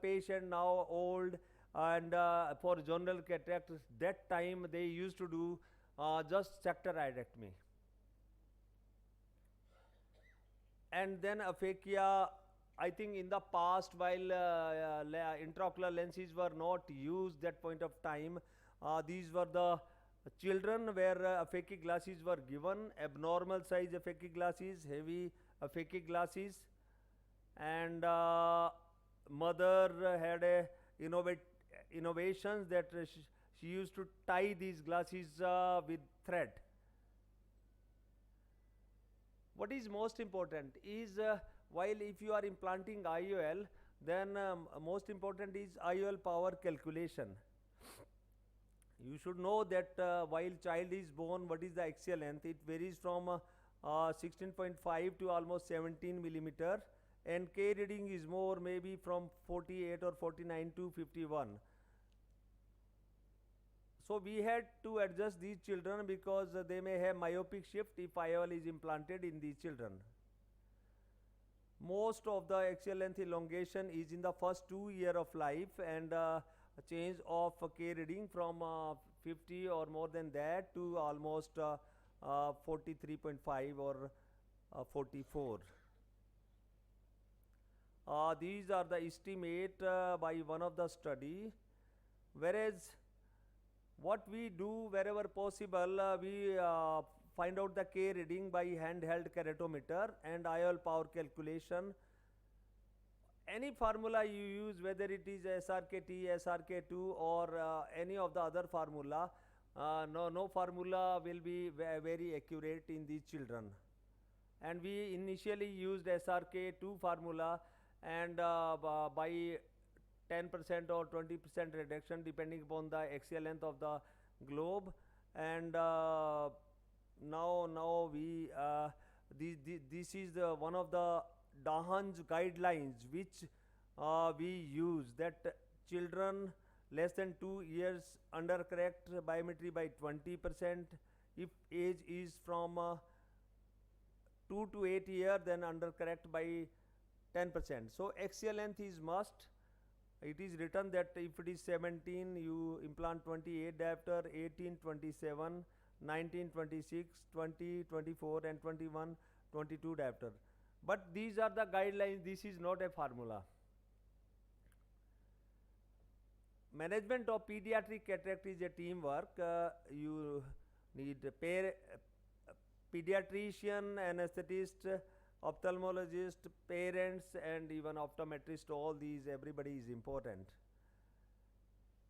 patient now old, and for general cataract, that time they used to do just sectoridectomy. And then aphakia, I think in the past, while intraocular lenses were not used that point of time, these were the children where aphakic glasses were given, abnormal size aphakic glasses, heavy aphakic glasses, and mother had a innovations that she used to tie these glasses with thread. What is most important is, while if you are implanting IOL, then most important is IOL power calculation. You should know that while child is born, what is the axial length? It varies from 16.5 to almost 17 millimeter, and K reading is more, maybe from 48 or 49 to 51. So we had to adjust these children because they may have myopic shift if IOL is implanted in these children. Most of the axial length elongation is in the first 2 years of life, and a change of K reading from 50 or more than that to almost 43.5 or 44. These are the estimate by one of the study, whereas what we do wherever possible, we find out the K reading by handheld keratometer and IOL power calculation. Any formula you use, whether it is SRKT, SRK2 or any of the other formula, no formula will be very accurate in these children. And we initially used SRK2 formula, and by 10% or 20% reduction depending upon the axial length of the globe, and now we this is one of the Dahan's guidelines which we use, that children less than 2 years undercorrect biometry by 20%. If age is from 2 to 8 years, then undercorrect by 10%. So axial length is must. It is written that if it is 17, you implant 28 diopter, 18 27, 19 26, 20 24, and 21 22 diopter. But these are the guidelines, this is not a formula. Management of pediatric cataract is a teamwork. You need a pediatrician, anesthetist, ophthalmologist, parents, and even optometrist. All these, everybody is important.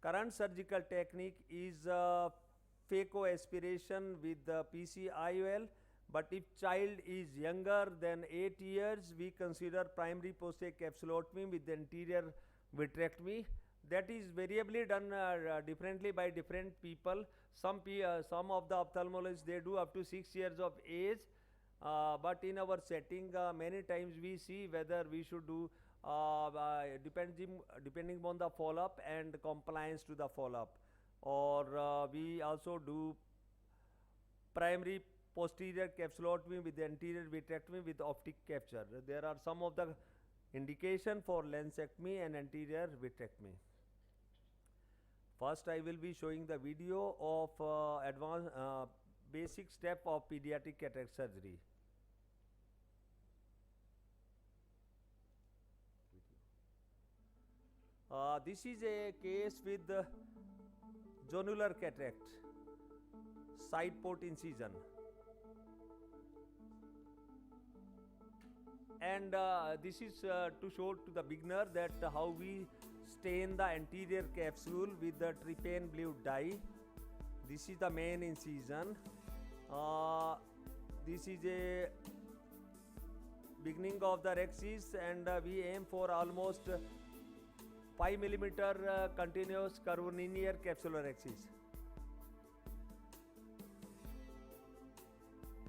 Current surgical technique is phaco aspiration with the PC-IOL, but if child is younger than 8 years, we consider primary posterior capsulotomy with the anterior vitrectomy. That is variably done differently by different people. Some of the ophthalmologists, they do up to 6 years of age. But in our setting, many times we see whether we should do depending upon the follow-up and compliance to the follow-up, or we also do primary posterior capsulotomy with the anterior vitrectomy with optic capture. There are some of the indication for lensectomy and anterior vitrectomy. First, I will be showing the video of advanced basic step of pediatric cataract surgery. This is a case with zonular cataract, side port incision, and this is to show to the beginner that how we stain the anterior capsule with the trypan blue dye. This is the main incision. This is a beginning of the rhexis, and we aim for almost 5 millimeter continuous curvilinear capsular rhexis.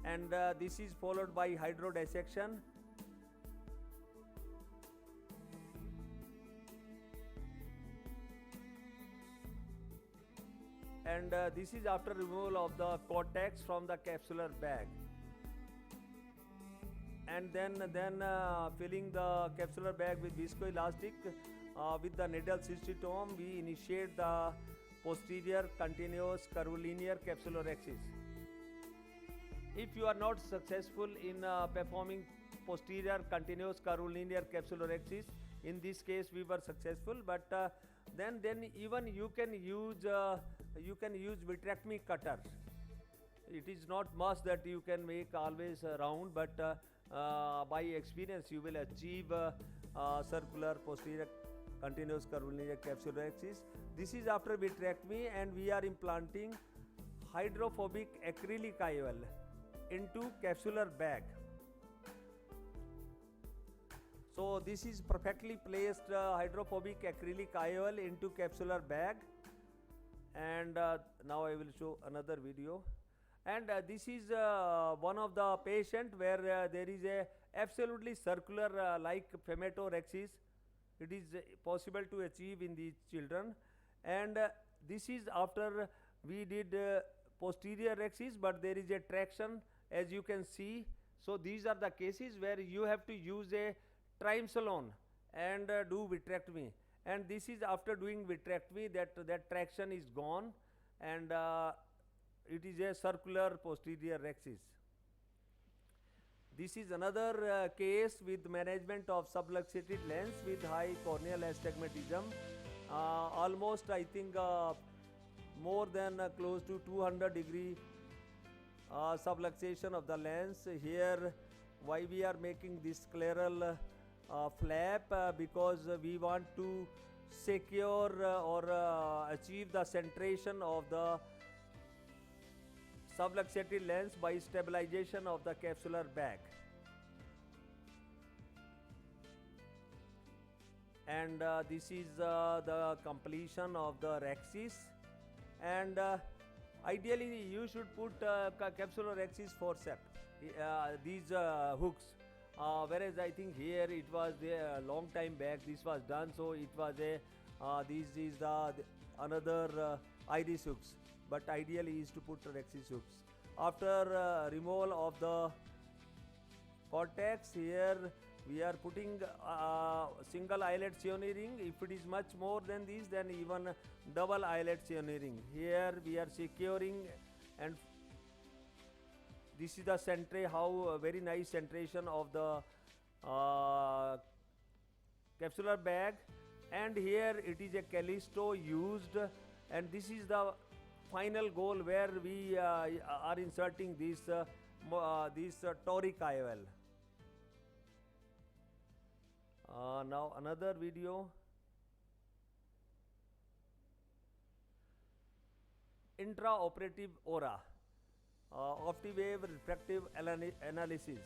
And this is followed by hydrodissection. And this is after removal of the cortex from the capsular bag, and then filling the capsular bag with viscoelastic with the needle cystotome, we initiate the posterior continuous curvilinear capsulorhexis. If you are not successful in performing posterior continuous curvilinear capsulorhexis, in this case we were successful, but then even you can use vitrectomy cutter. It is not must that you can make always round, but by experience you will achieve circular posterior continuous curvilinear capsulorhexis. This is after vitrectomy, and we are implanting hydrophobic acrylic IOL into capsular bag. So this is perfectly placed hydrophobic acrylic IOL into capsular bag, and now I will show another video. And this is one of the patient where there is a absolutely circular like phaemotorhexis. It is possible to achieve in these children, and this is after we did posterior rhexis, but there is a traction, as you can see. So these are the cases where you have to use a triamcinolone and do vitrectomy, and this is after doing vitrectomy that traction is gone, and it is a circular posterior rhexis. This is another case with management of subluxated lens with high corneal astigmatism. Almost I think more than close to 200 degree subluxation of the lens. Here why we are making this scleral flap, because we want to secure or achieve the centration of the subluxated lens by stabilization of the capsular bag. And this is the completion of the rhexis, and ideally you should put capsular rhexis forceps, these hooks, whereas I think here it was a long time back this was done, so it was a this is the another iris hooks, but ideally is to put rhexis hooks. After removal of the cortex, here we are putting single eyelid cionering. If it is much more than this, then even double eyelid cionering. Here we are securing, and this is the how very nice centration of the capsular bag, and here it is a Callisto used, and this is the final goal where we are inserting this toric IOL. Now another video. Intraoperative ORA, Optiwave refractive analysis.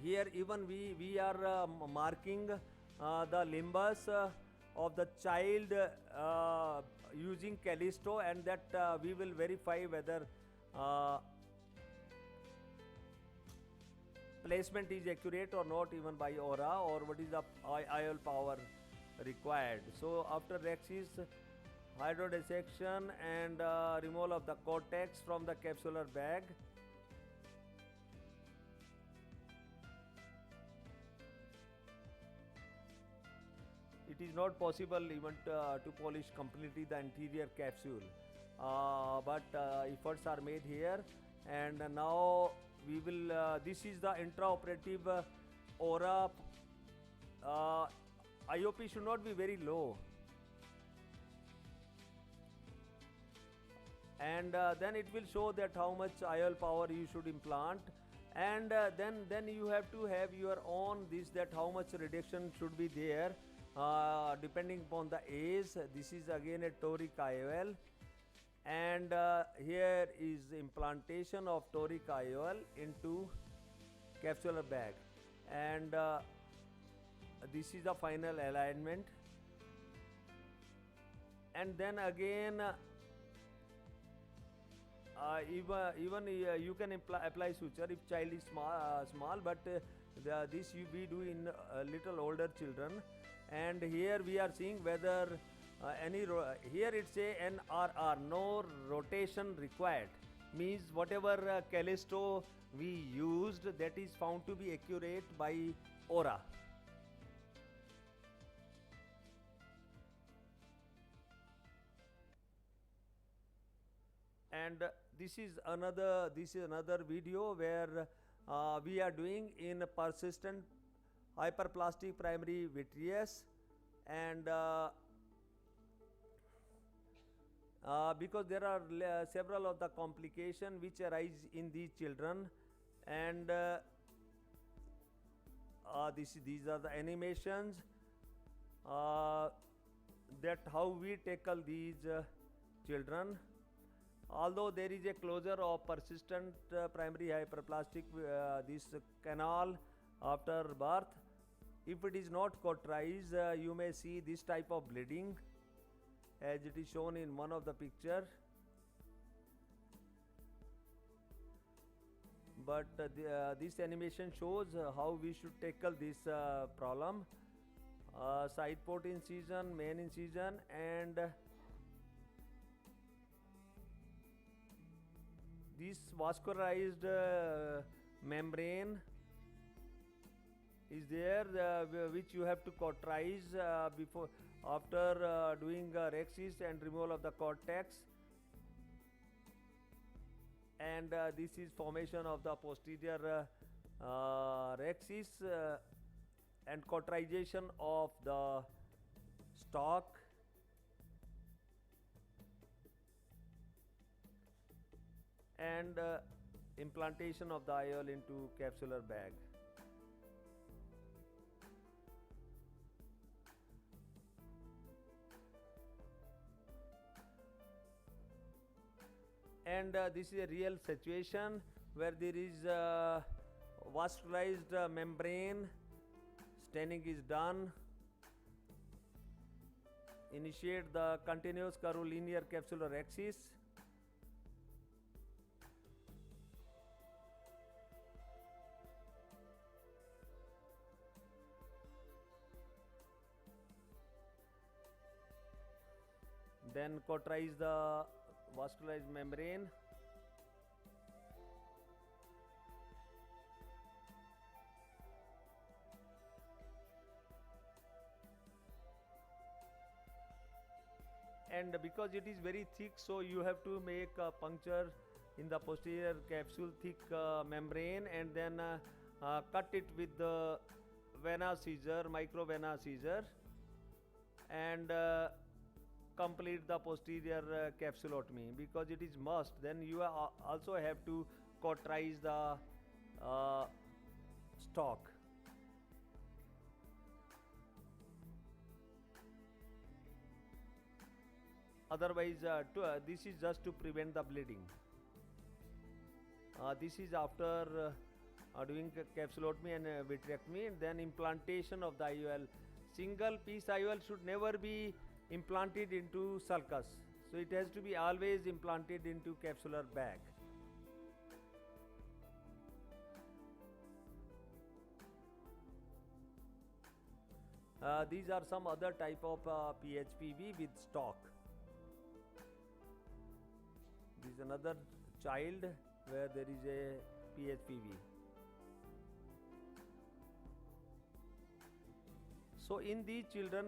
Here even we are marking the limbus of the child using Callisto, and that we will verify whether placement is accurate or not, even by ORA, or what is the IOL power required. So after rhexis, hydrodissection and removal of the cortex from the capsular bag, it is not possible even to polish completely the anterior capsule, but efforts are made here, and now we will this is the intraoperative ORA. IOP should not be very low, and then it will show that how much IOL power you should implant, and then you have to have your own this, that how much reduction should be there depending upon the age. This is again a toric IOL, and here is implantation of toric IOL into capsular bag, and this is the final alignment, and then again even you can apply suture if child is small, but this we do in little older children. And here we are seeing whether here it's a NRR, no rotation required, means whatever Callisto we used, that is found to be accurate by ORA. And this is another video where we are doing in persistent hyperplastic primary vitreous. And because there are several of the complications which arise in these children. And these are the animations that how we tackle these children. Although there is a closure of persistent primary hyperplastic this canal after birth, if it is not cauterized, you may see this type of bleeding as it is shown in one of the picture. But this animation shows how we should tackle this problem. Side port incision, main incision, and this vascularized membrane is there, which you have to cauterize before after doing rhexis and removal of the cortex. And this is formation of the posterior rhexis and cauterization of the stalk. And implantation of the IOL into capsular bag. And this is a real situation where there is vascularized membrane, staining is done. Initiate the continuous curvilinear capsular rhexis. Then cauterize the vascularized membrane. And because it is very thick, so you have to make a puncture in the posterior capsule thick membrane, and then cut it with the vena scissor, micro vena scissor, and complete the posterior capsulotomy. Because it is must, then you also have to cauterize the stalk. Otherwise this is just to prevent the bleeding. This is after doing capsulotomy and vitrectomy, and then implantation of the IOL. Single piece IOL should never be implanted into sulcus, so it has to be always implanted into capsular bag. These are some other type of PHPV with stalk. This is another child where there is a PHPV. So in these children,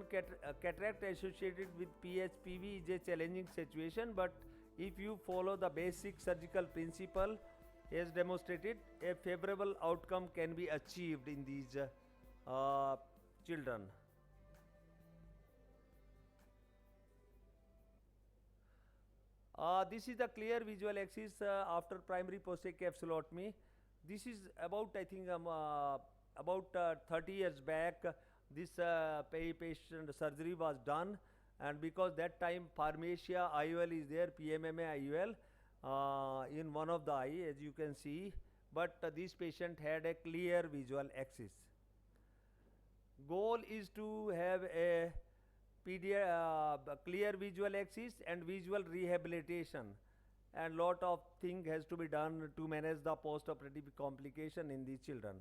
cataract associated with PHPV is a challenging situation, but if you follow the basic surgical principle as demonstrated, a favorable outcome can be achieved in these children. This is the clear visual axis after primary posterior capsulotomy. This is about, I think, about 30 years back. This patient surgery was done, and because that time pharmacia IOL is there, PMMA IOL in one of the eye, as you can see, but this patient had a clear visual axis. Goal is to have a clear visual axis and visual rehabilitation, and lot of thing has to be done to manage the post-operative complication in these children.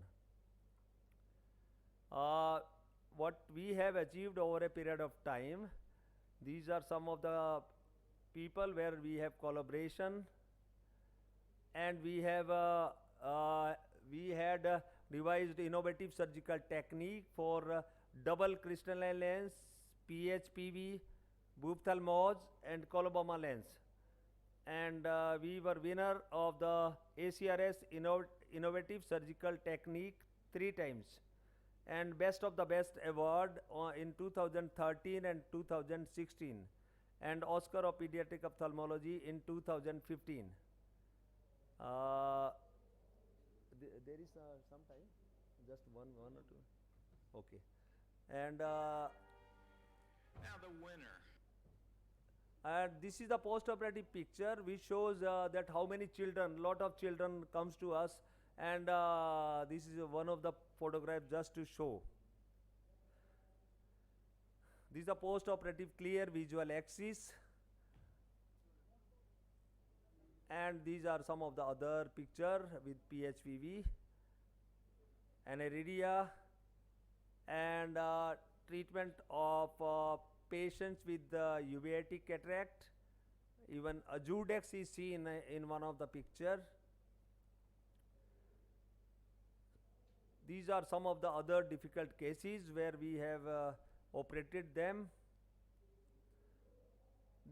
What we have achieved over a period of time, these are some of the people where we have collaboration, and we have we had devised innovative surgical technique for double crystalline lens, PHPV, buphthalmos, and coloboma lens. and we were winner of the ACRS Innovative Surgical Technique 3 times, and Best of the Best award in 2013 and 2016, and Oscar of Pediatric Ophthalmology in 2015. Uh, there is some time, just one or two. Okay, and Now the winner. this is the post-operative picture which shows that how many children, lot of children comes to us, and this is one of the photographs just to show. This is the post-operative clear visual axis, and these are some of the other picture with PHVV, aniridia, and treatment of patients with uveitic cataract. Even Azudex is seen in one of the picture. These are some of the other difficult cases where we have operated them.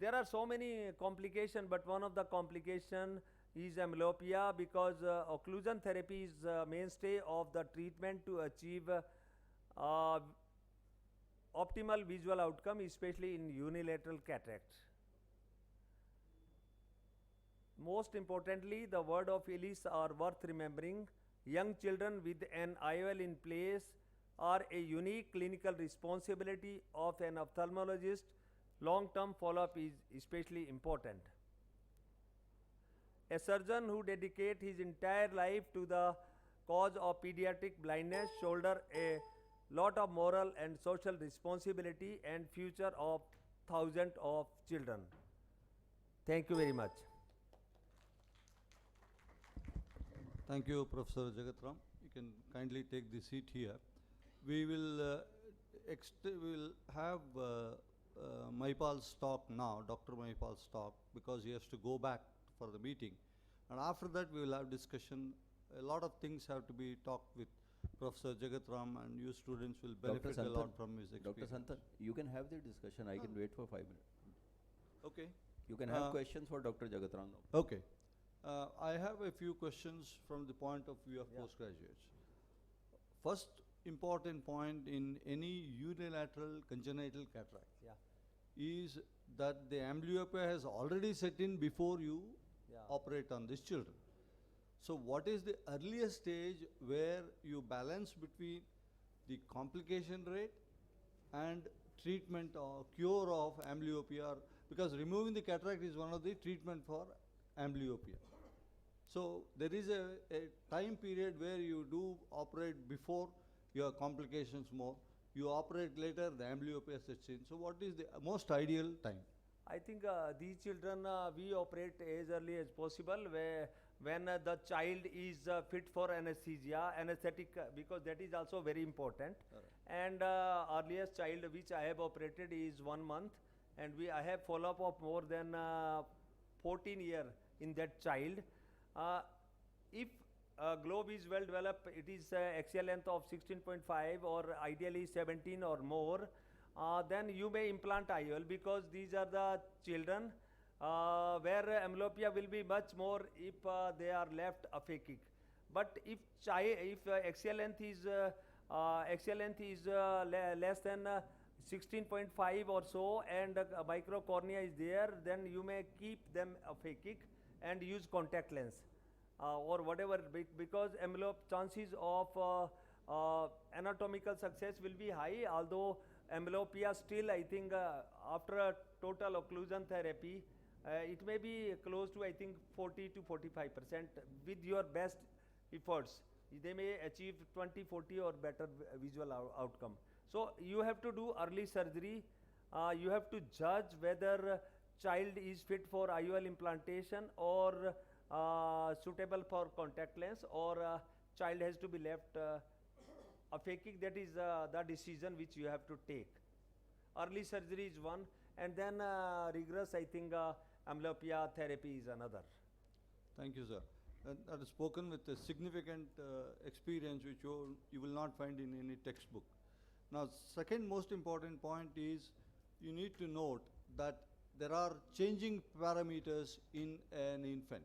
There are so many complications, but one of the complication is amblyopia, because occlusion therapy is mainstay of the treatment to achieve optimal visual outcome, especially in unilateral cataract. Most importantly, the word of Ellis are worth remembering. Young children with an IOL in place are a unique clinical responsibility of an ophthalmologist. Long-term follow-up is especially important. A surgeon who dedicates his entire life to the cause of pediatric blindness shoulder a lot of moral and social responsibility and future of thousands of children. Thank you very much. Thank you, Professor Jagatram. You can kindly take the seat here. We will have Maipal's talk now, Dr. Maipal's talk, because he has to go back for the meeting. And after that, we will have discussion. A lot of things have to be talked with Professor Jagatram, and you students will benefit a lot from his experience. Dr. Santhan, you can have the discussion. I can wait for 5 minutes. Okay. You can have questions for Dr. Jagatram now. Okay. I have a few questions from the point of view of postgraduates. First important point in any unilateral congenital cataract is that the amblyopia has already set in before you operate on these children. So what is the earliest stage where you balance between the complication rate and treatment or cure of amblyopia? Because removing the cataract is one of the treatment for amblyopia. So there is a time period where you do operate before your complications more. You operate later, the amblyopia sets in. So what is the most ideal time? I think these children we operate as early as possible, when the child is fit for anesthetic, because that is also very important. And earliest child which I have operated is 1 month, and I have follow-up of more than 14 years in that child. If globe is well developed, it is axial length of 16.5 or ideally 17 or more, then you may implant IOL, because these are the children where amblyopia will be much more if they are left aphakic. But if axial length is less than 16.5 or so, and microcornea is there, then you may keep them aphakic and use contact lens or whatever, because chances of anatomical success will be high, although amblyopia still, I think after a total occlusion therapy, it may be close to, I think, 40 to 45% with your best efforts. They may achieve 20, 40 or better visual outcome. So you have to do early surgery. You have to judge whether child is fit for IOL implantation or suitable for contact lens, or child has to be left aphakic. That is the decision which you have to take. Early surgery is one, and then rigorous, I think, amblyopia therapy is another. Thank you, sir. That is spoken with a significant experience which you will not find in any textbook. Now, second most important point is you need to note that there are changing parameters in an infant.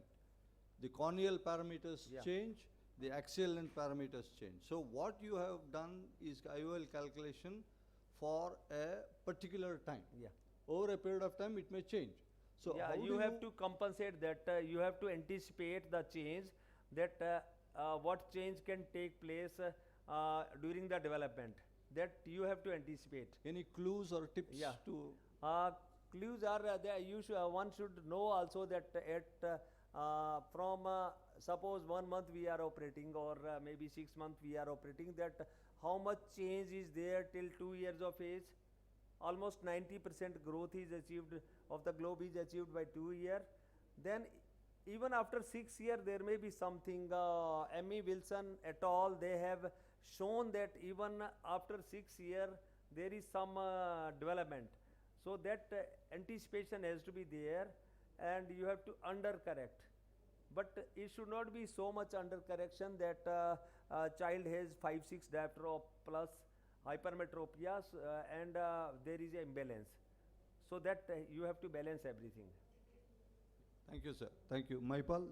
The corneal parameters Yeah. change, the axial length parameters change. So what you have done is IOL calculation for a particular time. Yeah. Over a period of time, it may change. So Yeah, how you do have to compensate that, you have to anticipate the change, that what change can take place during the development, that you have to anticipate. any clues or tips Yeah. to? Clues are there. One should know also that from suppose 1 month we are operating, or maybe 6 months we are operating, that how much change is there till 2 years of age. Almost 90% growth is achieved of the globe is achieved by 2 year. Then even after 6 year there may be something. M.E. Wilson et al. They have shown that even after 6 year there is some development. So that anticipation has to be there, and you have to undercorrect. But it should not be so much undercorrection that child has 5-6 diopter plus hypermetropia, and there is an imbalance. So that you have to balance everything. Thank you, sir. Thank you. Maipal,